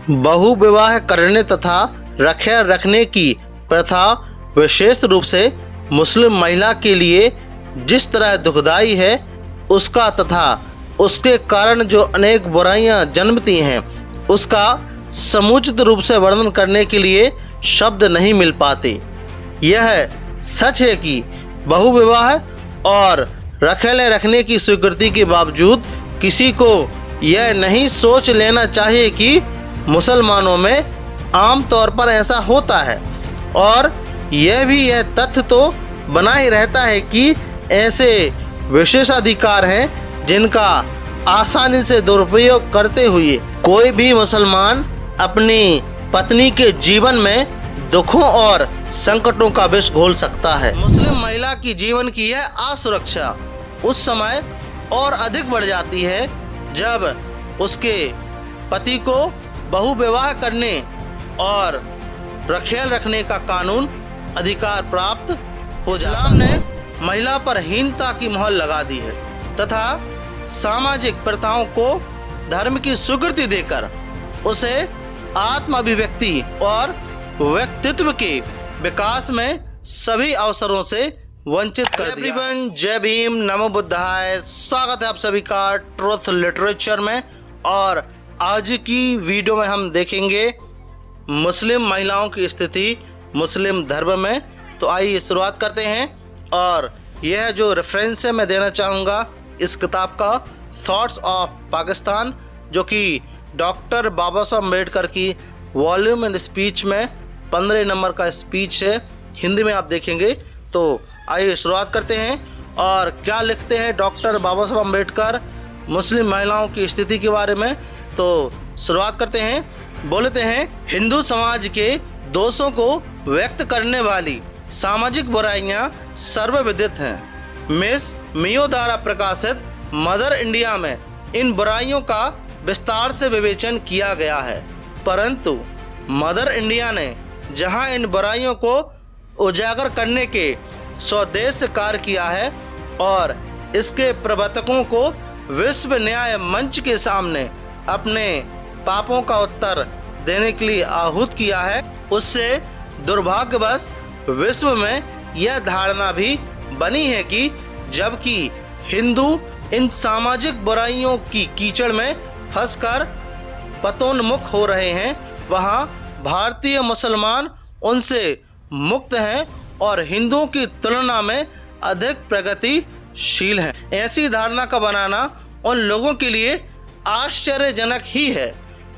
बहु विवाह करने तथा रखे रखने की प्रथा विशेष रूप से मुस्लिम महिला के लिए जिस तरह दुखदाई है, उसका तथा उसके कारण जो अनेक बुराइयां जन्मती हैं, उसका समुचित रूप से वर्णन करने के लिए शब्द नहीं मिल पाते। यह सच है कि बहु विवाह और रखेले रखने की स्वीकृति के बावजूद किसी को यह नहीं सोच लेना चाहिए कि मुसलमानों में आम तौर पर ऐसा होता है, और यह तथ्य तो बना ही रहता है कि ऐसे विशेषाधिकार हैं जिनका आसानी से दुरुपयोग करते हुए कोई भी मुसलमान अपनी पत्नी के जीवन में दुखों और संकटों का विष घोल सकता है। मुस्लिम महिला की जीवन की यह असुरक्षा उस समय और अधिक बढ़ जाती है जब उसके पति को बहु विवाह करने और रखेल रखने का कानून अधिकार प्राप्त हो जाता है। इस्लाम ने महिला पर हीनता की मोहर लगा दी है तथा सामाजिक प्रथाओं को धर्म की स्वीकृति देकर उसे आत्म अभिव्यक्ति और व्यक्तित्व के विकास में सभी अवसरों से वंचित कर दिया। एवरीवन, जय भीम, नमो बुद्धाय। स्वागत है आप सभी का ट्रुथ लिटरेचर में। और आज की वीडियो में हम देखेंगे मुस्लिम महिलाओं की स्थिति मुस्लिम धर्म में। तो आइए शुरुआत करते हैं। और यह जो रेफरेंस है मैं देना चाहूँगा इस किताब का, थॉट्स ऑफ पाकिस्तान, जो कि डॉक्टर बाबा साहब अम्बेडकर की वॉल्यूम एंड स्पीच में 15 नंबर का स्पीच है। हिंदी में आप देखेंगे। तो आइए शुरुआत करते हैं। और क्या लिखते हैं डॉक्टर बाबा साहब अम्बेडकर मुस्लिम महिलाओं की स्थिति के बारे में। तो शुरुआत करते हैं। बोलते हैं, हिंदू समाज के दोषों को व्यक्त करने वाली सामाजिक बुराइयां सर्वविदित हैं। मिस मियो द्वारा प्रकाशित मदर इंडिया में इन बुराइयों का विस्तार से विवेचन किया गया है, परंतु मदर इंडिया ने जहां इन बुराइयों को उजागर करने के स्वदेश कार्य किया है और इसके प्रवर्तकों को विश्व न्याय मंच के सामने अपने पापों का उत्तर देने के लिए आहूत किया है, उससे दुर्भाग्यवश विश्व में यह धारणा भी बनी है कि जबकि हिंदू इन सामाजिक बुराइयों की कीचड़ में फंसकर पतोन्मुख हो रहे हैं, वहाँ भारतीय मुसलमान उनसे मुक्त हैं और हिंदुओं की तुलना में अधिक प्रगतिशील हैं। ऐसी धारणा का बनाना उन लोगों के लिए आश्चर्यजनक ही है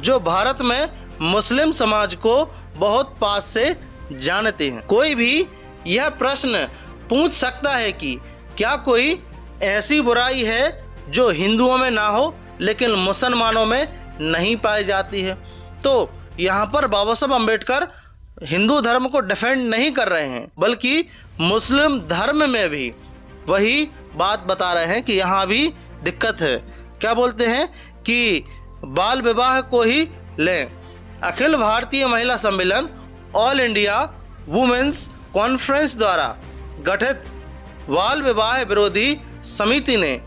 जो भारत में मुस्लिम समाज को बहुत पास से जानते हैं। कोई भी यह प्रश्न पूछ सकता है कि क्या कोई ऐसी बुराई है जो हिंदुओं में ना हो लेकिन मुसलमानों में नहीं पाई जाती है। तो यहाँ पर बाबा साहब अम्बेडकर हिंदू धर्म को डिफेंड नहीं कर रहे हैं, बल्कि मुस्लिम धर्म में भी वही बात बता रहे हैं कि यहाँ भी दिक्कत है। क्या बोलते हैं कि बाल विवाह को ही लें। अखिल भारतीय महिला सम्मेलन ऑल इंडिया वुमेन्स कॉन्फ्रेंस द्वारा गठित बाल विवाह विरोधी समिति ने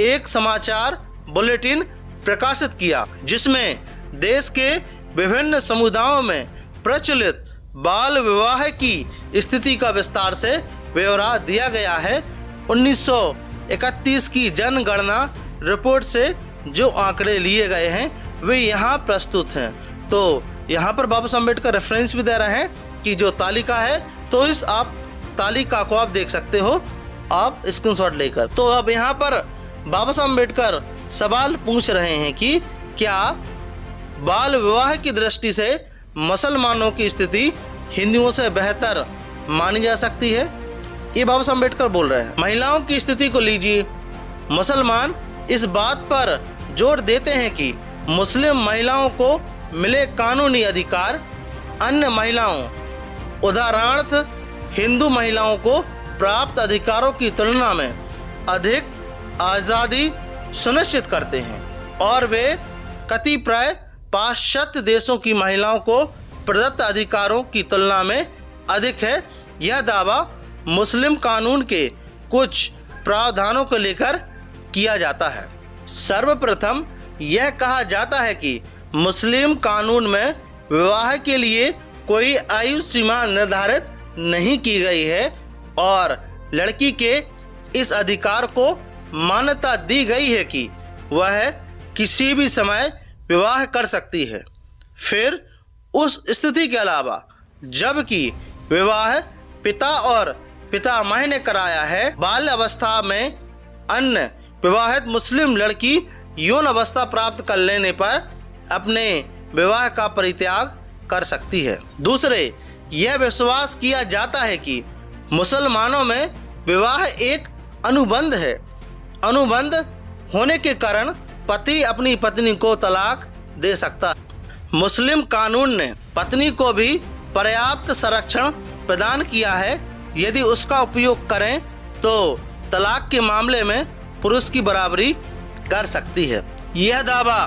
एक समाचार बुलेटिन प्रकाशित किया, जिसमें देश के विभिन्न समुदायों में प्रचलित बाल विवाह की स्थिति का विस्तार से ब्यौरा दिया गया है। 1931 की जनगणना रिपोर्ट से जो आंकड़े लिए गए हैं वे यहाँ प्रस्तुत हैं। तो यहाँ पर बाबा साहब अम्बेडकर रेफरेंस भी दे रहे हैं कि जो तालिका है, तो इस आप तालिका को आप देख सकते हो, आप स्क्रीनशॉट लेकर। तो अब यहाँ पर बाबा साहब अम्बेडकर सवाल पूछ रहे हैं कि क्या बाल विवाह की दृष्टि से मुसलमानों की स्थिति हिंदुओं से बेहतर मानी जा सकती है। ये बाबा साहब अम्बेडकर बोल रहे हैं। महिलाओं की स्थिति को लीजिए। मुसलमान इस बात पर जोर देते हैं कि मुस्लिम महिलाओं को मिले कानूनी अधिकार अन्य महिलाओं उदाहरणार्थ हिंदू महिलाओं को प्राप्त अधिकारों की तुलना में अधिक आज़ादी सुनिश्चित करते हैं, और वे कतिपय पाश्चात्य देशों की महिलाओं को प्रदत्त अधिकारों की तुलना में अधिक है। यह दावा मुस्लिम कानून के कुछ प्रावधानों को लेकर किया जाता है। सर्वप्रथम यह कहा जाता है कि मुस्लिम कानून में विवाह के लिए कोई आयु सीमा निर्धारित नहीं की गई है और लड़की के इस अधिकार को मान्यता दी गई है कि वह किसी भी समय विवाह कर सकती है। फिर उस स्थिति के अलावा जबकि विवाह पिता और पितामह ने कराया है, बाल्य अवस्था में अन्य विवाहित मुस्लिम लड़की यौन अवस्था प्राप्त कर लेने पर अपने विवाह का परित्याग कर सकती है। दूसरे, यह विश्वास किया जाता है कि मुसलमानों में विवाह एक अनुबंध है। अनुबंध होने के कारण पति अपनी पत्नी को तलाक दे सकता है। मुस्लिम कानून ने पत्नी को भी पर्याप्त संरक्षण प्रदान किया है। यदि उसका उपयोग करें तो तलाक के मामले में पुरुष की बराबरी कर सकती है। यह दावा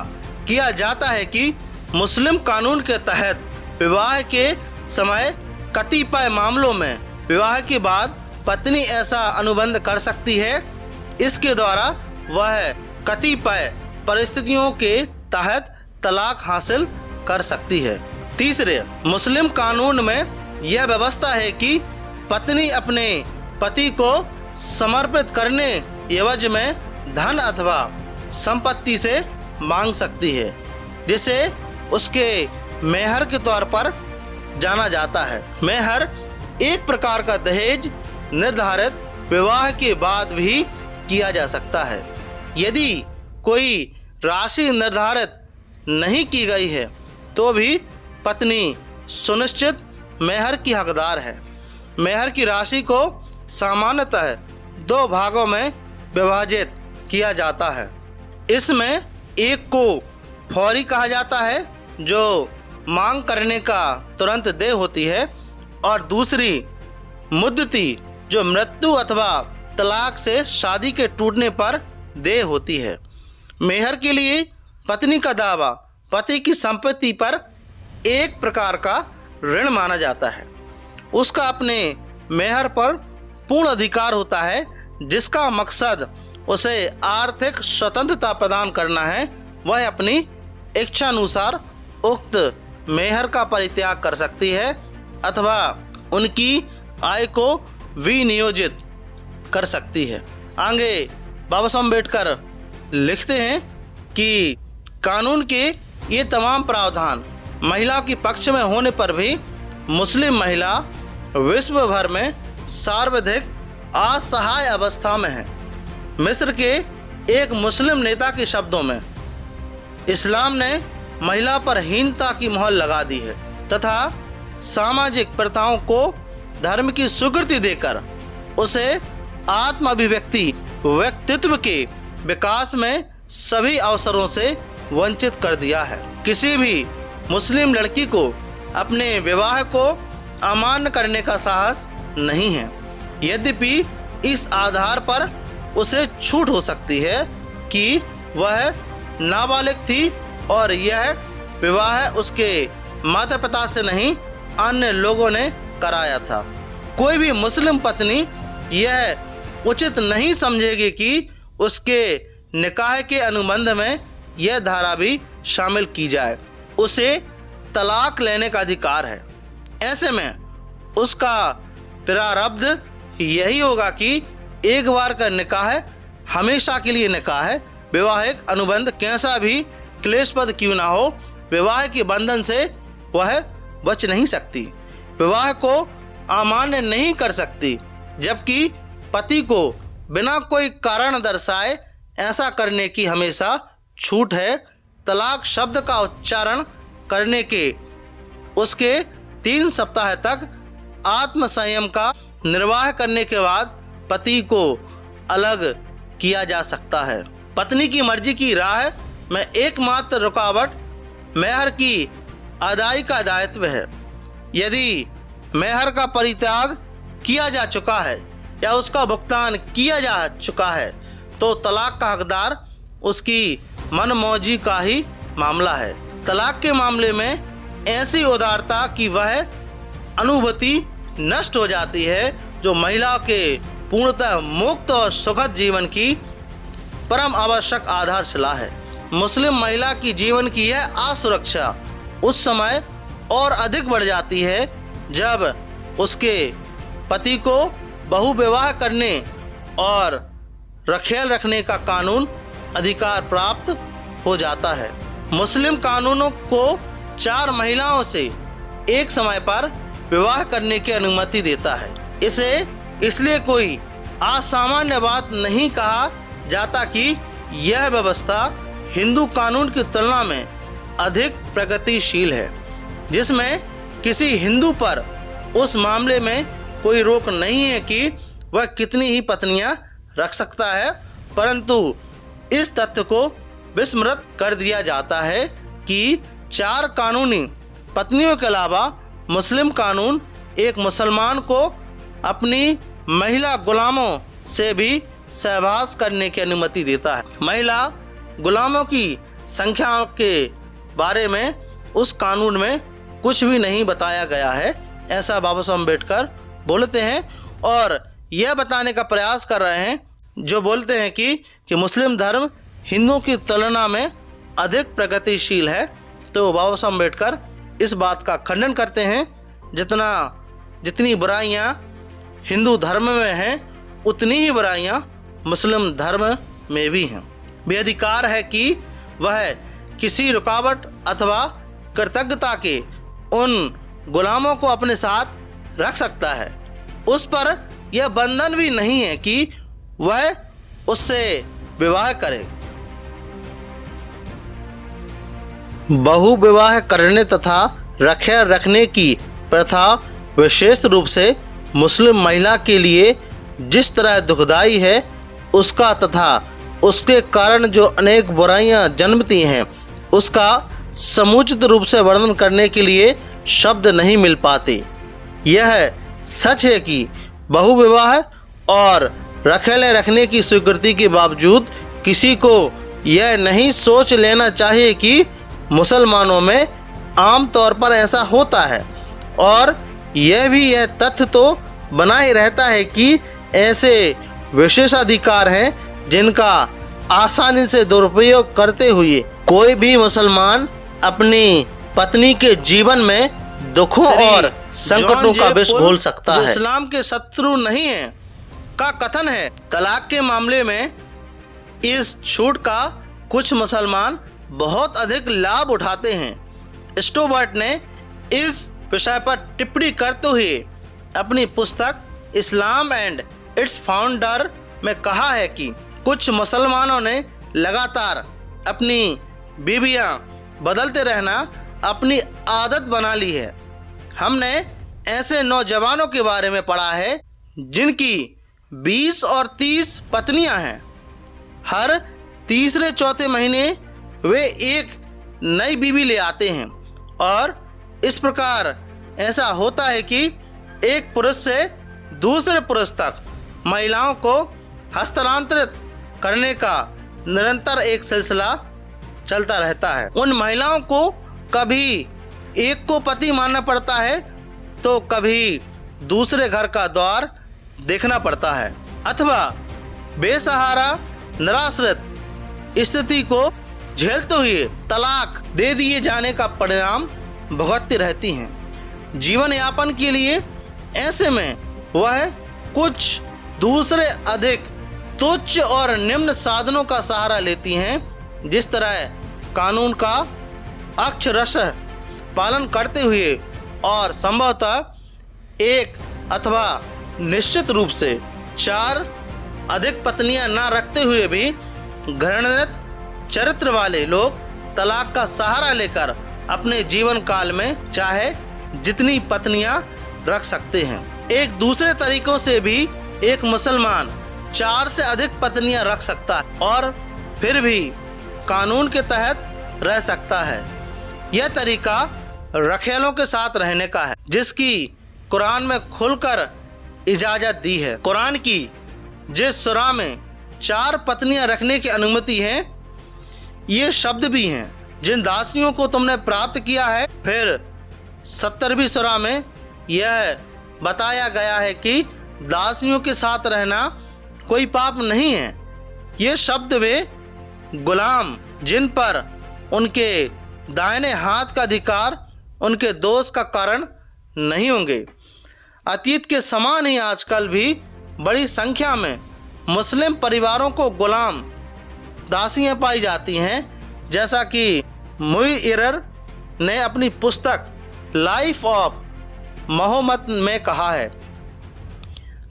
किया जाता है कि मुस्लिम कानून के तहत विवाह के समय कतिपय मामलों में विवाह के बाद पत्नी ऐसा अनुबंध कर सकती है। इसके द्वारा वह कतिपय परिस्थितियों के तहत तलाक हासिल कर सकती है। तीसरे, मुस्लिम कानून में यह व्यवस्था है कि पत्नी अपने पति को समर्पित करने एवज में धन अथवा संपत्ति से मांग सकती है, जिसे उसके मेहर के तौर पर जाना जाता है। मेहर एक प्रकार का दहेज निर्धारित विवाह के बाद भी किया जा सकता है। यदि कोई राशि निर्धारित नहीं की गई है तो भी पत्नी सुनिश्चित मेहर की हकदार है। मेहर की राशि को सामान्यतः 2 भागों में विभाजित किया जाता है। इसमें एक को फौरी कहा जाता है, जो मांग करने का तुरंत देय होती है, और दूसरी मुद्दती, जो मृत्यु अथवा तलाक से शादी के टूटने पर देय होती है। मेहर के लिए पत्नी का दावा पति की संपत्ति पर एक प्रकार का ऋण माना जाता है। उसका अपने मेहर पर पूर्ण अधिकार होता है, जिसका मकसद उसे आर्थिक स्वतंत्रता प्रदान करना है। वह अपनी इच्छानुसार उक्त मेहर का परित्याग कर सकती है अथवा उनकी आय को विनियोजित कर सकती है। आगे बाबा साहब अम्बेडकर लिखते हैं कि कानून के ये तमाम प्रावधान महिला के पक्ष में होने पर भी मुस्लिम महिला विश्व भर में सर्वाधिक असहाय अवस्था में है। मिस्र के एक मुस्लिम नेता के शब्दों में, इस्लाम ने महिला पर हीनता की मोहर लगा दी है तथा सामाजिक प्रथाओं को धर्म की स्वीकृति देकर उसे आत्म अभिव्यक्ति व्यक्तित्व के विकास में सभी अवसरों से वंचित कर दिया है। किसी भी मुस्लिम लड़की को अपने विवाह को अमान्य करने का साहस नहीं है। यद्यपि इस आधार पर उसे छूट हो सकती है कि वह नाबालिग थी और यह विवाह उसके माता पिता से नहीं अन्य लोगों ने कराया था। कोई भी मुस्लिम पत्नी यह उचित नहीं समझेगी कि उसके निकाह के अनुबंध में यह धारा भी शामिल की जाए। उसे तलाक लेने का अधिकार है। ऐसे में उसका प्रारब्ध यही होगा कि एक बार का निकाह है, हमेशा के लिए निकाह है। वैवाहिक अनुबंध कैसा भी क्लेशपद क्यों ना हो, विवाह के बंधन से वह बच नहीं सकती, विवाह को अमान्य नहीं कर सकती, जबकि पति को बिना कोई कारण दर्शाए ऐसा करने की हमेशा छूट है। तलाक शब्द का उच्चारण करने के उसके 3 सप्ताह तक आत्मसंयम का निर्वाह करने के बाद पति को अलग किया जा सकता है। पत्नी की मर्जी की राह में एकमात्र रुकावट मेहर की अदाई का दायित्व है। यदि मेहर का परित्याग किया जा चुका है या उसका भुगतान किया जा चुका है तो तलाक का हकदार उसकी मनमौजी का ही मामला है। तलाक के मामले में ऐसी उदारता की वह अनुभूति नष्ट हो जाती है जो महिला के पूर्णतः मुक्त और सुखद जीवन की परम आवश्यक आधारशिला है। मुस्लिम महिला की जीवन की यह असुरक्षा उस समय और अधिक बढ़ जाती है जब उसके पति को बहु विवाह करने और रखेल रखने का कानून अधिकार प्राप्त हो जाता है। मुस्लिम कानूनों को 4 महिलाओं से एक समय पर विवाह करने की अनुमति देता है। इसे इसलिए कोई असामान्य बात नहीं कहा जाता कि यह व्यवस्था हिंदू कानून की तुलना में अधिक प्रगतिशील है, जिसमें किसी हिंदू पर उस मामले में कोई रोक नहीं है कि वह कितनी ही पत्नियां रख सकता है, परंतु इस तथ्य को विस्मृत कर दिया जाता है कि 4 कानूनी पत्नियों के अलावा मुस्लिम कानून एक मुसलमान को अपनी महिला गुलामों से भी सहवास करने की अनुमति देता है। महिला गुलामों की संख्या के बारे में उस कानून में कुछ भी नहीं बताया गया है, ऐसा बाबा साहब अम्बेडकर बोलते हैं और यह बताने का प्रयास कर रहे हैं जो बोलते हैं कि मुस्लिम धर्म हिंदुओं की तुलना में अधिक प्रगतिशील है। तो बाबा साहब अम्बेडकर इस बात का खंडन करते हैं जितनी बुराइयां हिंदू धर्म में हैं उतनी ही बुराइयां मुस्लिम धर्म में भी हैं। बेअधिकार है कि वह किसी रुकावट अथवा कृतज्ञता के उन गुलामों को अपने साथ रख सकता है। उस पर यह बंधन भी नहीं है कि वह उससे विवाह करे। बहु विवाह करने तथा रखेल रखने की प्रथा विशेष रूप से मुस्लिम महिला के लिए जिस तरह दुखदाई है उसका तथा उसके कारण जो अनेक बुराइयां जन्मती हैं उसका समुचित रूप से वर्णन करने के लिए शब्द नहीं मिल पाते। यह सच है कि बहुविवाह और रखेले रखने की स्वीकृति के बावजूद किसी को यह नहीं सोच लेना चाहिए कि मुसलमानों में आम तौर पर ऐसा होता है, और यह तथ्य तो बना ही रहता है कि ऐसे विशेषाधिकार हैं जिनका आसानी से दुरुपयोग करते हुए कोई भी मुसलमान अपनी पत्नी के जीवन में दुखों और संकटों का विष घोल सकता है। इस्लाम के शत्रु नहीं है का कथन है। तलाक के मामले में इस छूट का कुछ मुसलमान बहुत अधिक लाभ उठाते हैं। स्टोबर्ट ने इस विषय पर टिप्पणी करते हुए अपनी पुस्तक इस्लाम एंड इट्स फाउंडर में कहा है कि कुछ मुसलमानों ने लगातार अपनी बीवियां बदलते रहना अपनी आदत बना ली है। हमने ऐसे नौजवानों के बारे में पढ़ा है जिनकी 20 और 30 पत्नियां हैं। हर तीसरे चौथे महीने वे एक नई बीवी ले आते हैं और इस प्रकार ऐसा होता है कि एक पुरुष से दूसरे पुरुष तक महिलाओं को हस्तांतरित करने का निरंतर एक सिलसिला चलता रहता है। उन महिलाओं को कभी एक को पति मानना पड़ता है तो कभी दूसरे घर का द्वार देखना पड़ता है, अथवा बेसहारा निराश्रित स्थिति को झेलते हुए तलाक दे दिए जाने का परिणाम भुगतती रहती हैं। जीवन यापन के लिए ऐसे में वह कुछ दूसरे अधिक तुच्छ और निम्न साधनों का सहारा लेती हैं, जिस तरह कानून का अक्षरशः पालन करते हुए और संभवतः एक अथवा निश्चित रूप से 4 अधिक पत्नियां न रखते हुए भी घृणित चरित्र वाले लोग तलाक का सहारा लेकर अपने जीवन काल में चाहे जितनी पत्नियां रख सकते हैं। एक दूसरे तरीकों से भी एक मुसलमान 4 से अधिक पत्नियां रख सकता है और फिर भी कानून के तहत रह सकता है। यह तरीका रखेलों के साथ रहने का है, जिसकी कुरान में खुलकर इजाज़त दी है। कुरान की जिस सूरा में 4 पत्नियां रखने की अनुमति है, ये शब्द भी हैं जिन दासियों को तुमने प्राप्त किया है। फिर 70वीं सूरा में यह बताया गया है कि दासियों के साथ रहना कोई पाप नहीं है। ये शब्द वे गुलाम जिन पर उनके दाहिने हाथ का अधिकार उनके दोष का कारण नहीं होंगे। अतीत के समान ही आजकल भी बड़ी संख्या में मुस्लिम परिवारों को गुलाम दासियां पाई जाती हैं, जैसा कि मुइर ने अपनी पुस्तक लाइफ ऑफ मोहम्मद में कहा है।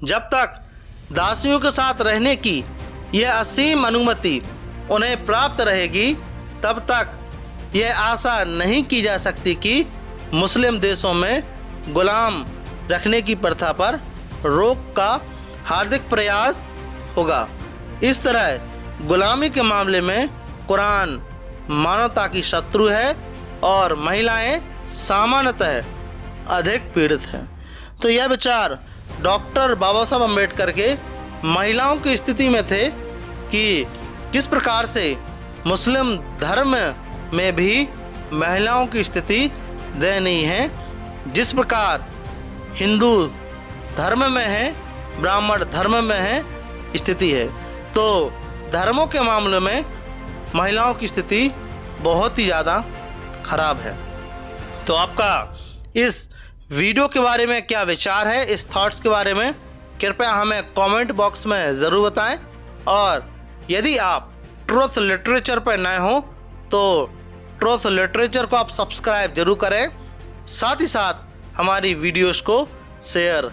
जब तक दासियों के साथ रहने की यह असीम अनुमति उन्हें प्राप्त रहेगी, तब तक यह आशा नहीं की जा सकती कि मुस्लिम देशों में गुलाम रखने की प्रथा पर रोक का हार्दिक प्रयास होगा। इस तरह गुलामी के मामले में कुरान मानवता की शत्रु है और महिलाएं सामान्यतः अधिक पीड़ित हैं। तो यह विचार डॉक्टर बाबा साहब अम्बेडकर के महिलाओं की स्थिति में थे कि किस प्रकार से मुस्लिम धर्म में भी महिलाओं की स्थिति दयनीय है। जिस प्रकार हिंदू धर्म में है, ब्राह्मण धर्म में है स्थिति है, तो धर्मों के मामले में महिलाओं की स्थिति बहुत ही ज़्यादा खराब है। तो आपका इस वीडियो के बारे में क्या विचार है, इस थॉट्स के बारे में कृपया हमें कमेंट बॉक्स में ज़रूर बताएं। और यदि आप ट्रुथ लिटरेचर पर नए हो तो ट्रुथ लिटरेचर को आप सब्सक्राइब जरूर करें, साथ ही साथ हमारी वीडियोस को शेयर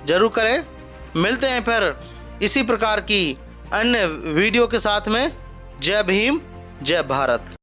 जरूर करें। मिलते हैं फिर इसी प्रकार की अन्य वीडियो के साथ में। जय भीम, जय भारत।